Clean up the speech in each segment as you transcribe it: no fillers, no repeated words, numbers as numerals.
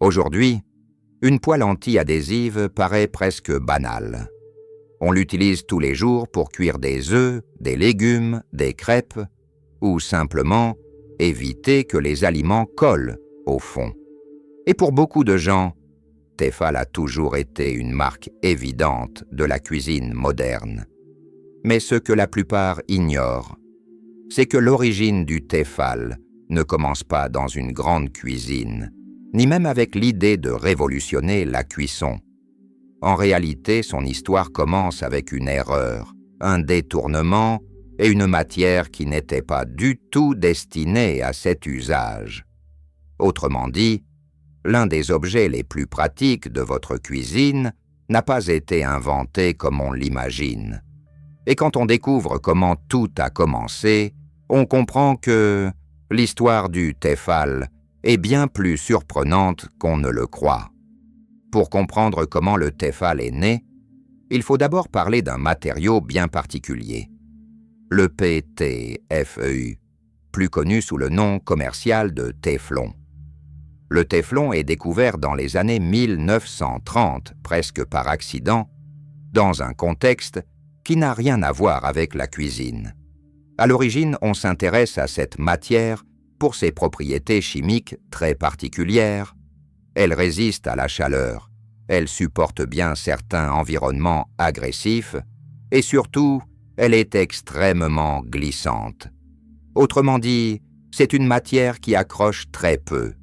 Aujourd'hui, une poêle anti-adhésive paraît presque banale. On l'utilise tous les jours pour cuire des œufs, des légumes, des crêpes, ou simplement éviter que les aliments collent au fond. Et pour beaucoup de gens, Tefal a toujours été une marque évidente de la cuisine moderne. Mais ce que la plupart ignorent, c'est que l'origine du Tefal ne commence pas dans une grande cuisine, ni même avec l'idée de révolutionner la cuisson. En réalité, son histoire commence avec une erreur, un détournement et une matière qui n'était pas du tout destinée à cet usage. Autrement dit, l'un des objets les plus pratiques de votre cuisine n'a pas été inventé comme on l'imagine. Et quand on découvre comment tout a commencé, on comprend que l'histoire du Tefal est bien plus surprenante qu'on ne le croit. Pour comprendre comment le Tefal est né, il faut d'abord parler d'un matériau bien particulier, le PTFEU, plus connu sous le nom commercial de téflon. Le téflon est découvert dans les années 1930, presque par accident, dans un contexte qui n'a rien à voir avec la cuisine. À l'origine, on s'intéresse à cette matière pour ses propriétés chimiques très particulières. Elle résiste à la chaleur, elle supporte bien certains environnements agressifs et surtout, elle est extrêmement glissante. Autrement dit, c'est une matière qui accroche très peu.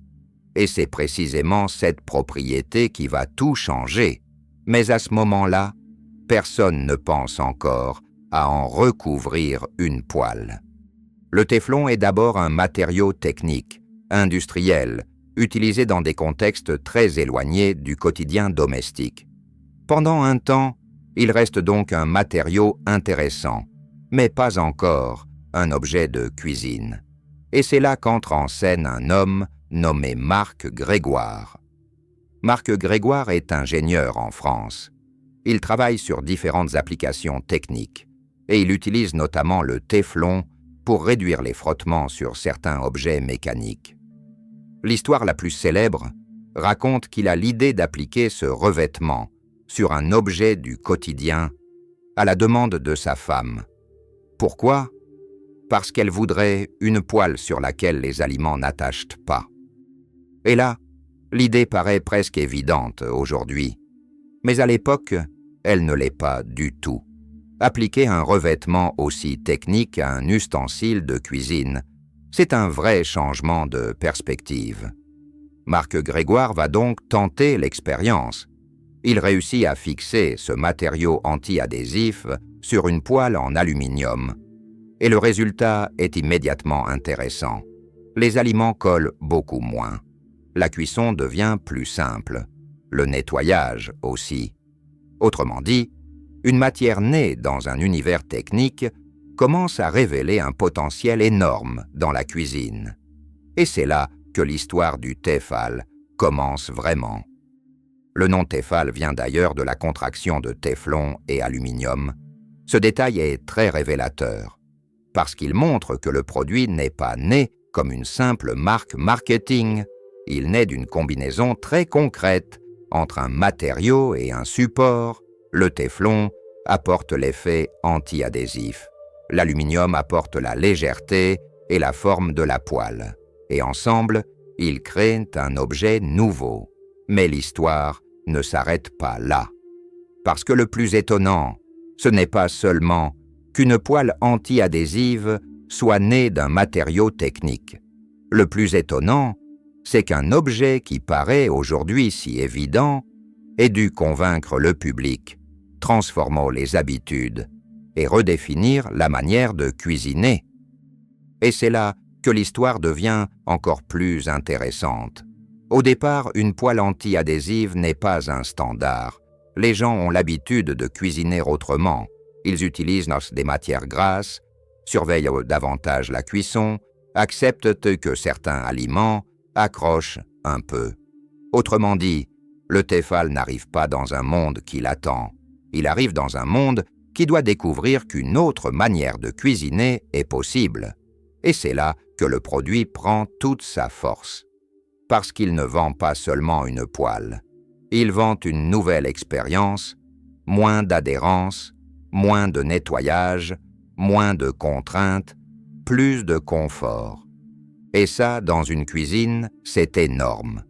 Et c'est précisément cette propriété qui va tout changer. Mais à ce moment-là, personne ne pense encore à en recouvrir une poêle. Le téflon est d'abord un matériau technique, industriel, utilisé dans des contextes très éloignés du quotidien domestique. Pendant un temps, il reste donc un matériau intéressant, mais pas encore un objet de cuisine. Et c'est là qu'entre en scène un homme nommé Marc Grégoire. Marc Grégoire est ingénieur en France. Il travaille sur différentes applications techniques et il utilise notamment le téflon pour réduire les frottements sur certains objets mécaniques. L'histoire la plus célèbre raconte qu'il a l'idée d'appliquer ce revêtement sur un objet du quotidien à la demande de sa femme. Pourquoi ? Parce qu'elle voudrait une poêle sur laquelle les aliments n'attachent pas. Et là, l'idée paraît presque évidente aujourd'hui. Mais à l'époque, elle ne l'est pas du tout. Appliquer un revêtement aussi technique à un ustensile de cuisine, c'est un vrai changement de perspective. Marc Grégoire va donc tenter l'expérience. Il réussit à fixer ce matériau anti-adhésif sur une poêle en aluminium. Et le résultat est immédiatement intéressant. Les aliments collent beaucoup moins. La cuisson devient plus simple. Le nettoyage aussi. Autrement dit, une matière née dans un univers technique commence à révéler un potentiel énorme dans la cuisine. Et c'est là que l'histoire du Tefal commence vraiment. Le nom Tefal vient d'ailleurs de la contraction de téflon et aluminium. Ce détail est très révélateur, parce qu'il montre que le produit n'est pas né comme une simple marque marketing. Il naît d'une combinaison très concrète entre un matériau et un support. Le téflon apporte l'effet anti-adhésif. L'aluminium apporte la légèreté et la forme de la poêle. Et ensemble, ils créent un objet nouveau. Mais l'histoire ne s'arrête pas là. Parce que le plus étonnant, ce n'est pas seulement qu'une poêle anti-adhésive soit née d'un matériau technique. Le plus étonnant, c'est qu'un objet qui paraît aujourd'hui si évident ait dû convaincre le public, transformant les habitudes et redéfinir la manière de cuisiner. Et c'est là que l'histoire devient encore plus intéressante. Au départ, une poêle anti-adhésive n'est pas un standard. Les gens ont l'habitude de cuisiner autrement. Ils utilisent des matières grasses, surveillent davantage la cuisson, acceptent que certains aliments accrochent un peu. Autrement dit, le Tefal n'arrive pas dans un monde qui l'attend. Il arrive dans un monde qui doit découvrir qu'une autre manière de cuisiner est possible. Et c'est là que le produit prend toute sa force. parce qu'il ne vend pas seulement une poêle. Il vend une nouvelle expérience, moins d'adhérence, moins de nettoyage, moins de contraintes, plus de confort. Et ça, dans une cuisine, c'est énorme.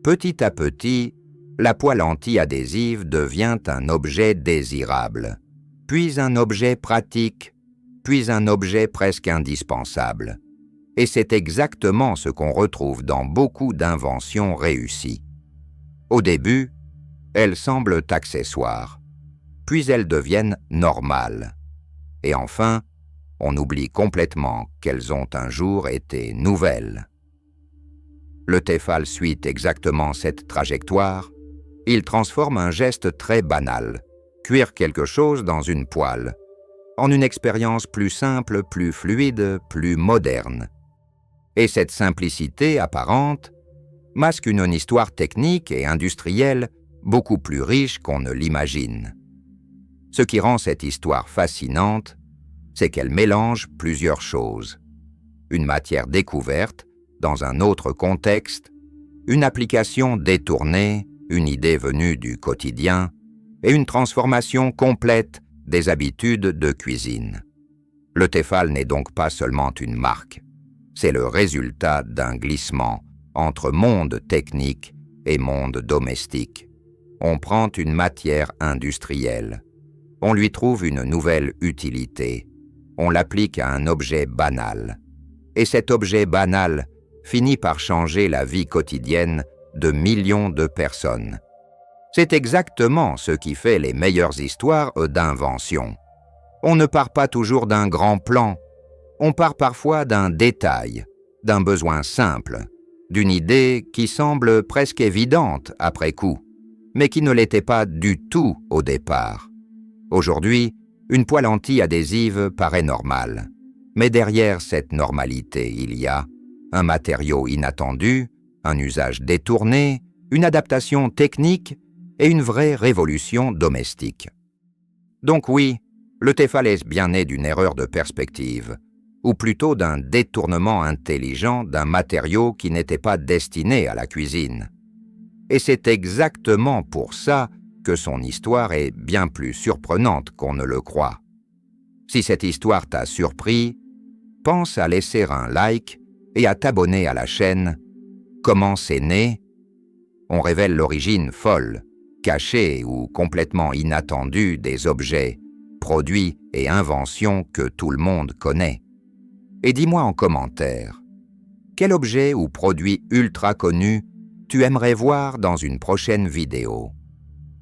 Petit à petit, la poêle anti-adhésive devient un objet désirable, puis un objet pratique, puis un objet presque indispensable. Et c'est exactement ce qu'on retrouve dans beaucoup d'inventions réussies. Au début, elles semblent accessoires, puis elles deviennent normales. Et enfin, on oublie complètement qu'elles ont un jour été nouvelles. Le Tefal suit exactement cette trajectoire. Il transforme un geste très banal, cuire quelque chose dans une poêle, en une expérience plus simple, plus fluide, plus moderne. Et cette simplicité apparente masque une histoire technique et industrielle beaucoup plus riche qu'on ne l'imagine. Ce qui rend cette histoire fascinante, c'est qu'elle mélange plusieurs choses. Une matière découverte, dans un autre contexte, une application détournée, une idée venue du quotidien, et une transformation complète des habitudes de cuisine. Le Tefal n'est donc pas seulement une marque, c'est le résultat d'un glissement entre monde technique et monde domestique. On prend une matière industrielle, on lui trouve une nouvelle utilité, on l'applique à un objet banal. Et cet objet banal finit par changer la vie quotidienne de millions de personnes. C'est exactement ce qui fait les meilleures histoires d'invention. On ne part pas toujours d'un grand plan, on part parfois d'un détail, d'un besoin simple, d'une idée qui semble presque évidente après coup, mais qui ne l'était pas du tout au départ. Aujourd'hui, une poêle anti-adhésive paraît normale, mais derrière cette normalité, il y a un matériau inattendu, un usage détourné, une adaptation technique et une vraie révolution domestique. Donc oui, le Tefal est bien né d'une erreur de perspective, ou plutôt d'un détournement intelligent d'un matériau qui n'était pas destiné à la cuisine. Et c'est exactement pour ça que son histoire est bien plus surprenante qu'on ne le croit. Si cette histoire t'a surpris, pense à laisser un like et à t'abonner à la chaîne. Comment c'est né? On révèle l'origine folle, cachée ou complètement inattendue des objets, produits et inventions que tout le monde connaît. Et dis-moi en commentaire, quel objet ou produit ultra connu tu aimerais voir dans une prochaine vidéo?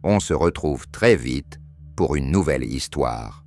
On se retrouve très vite pour une nouvelle histoire.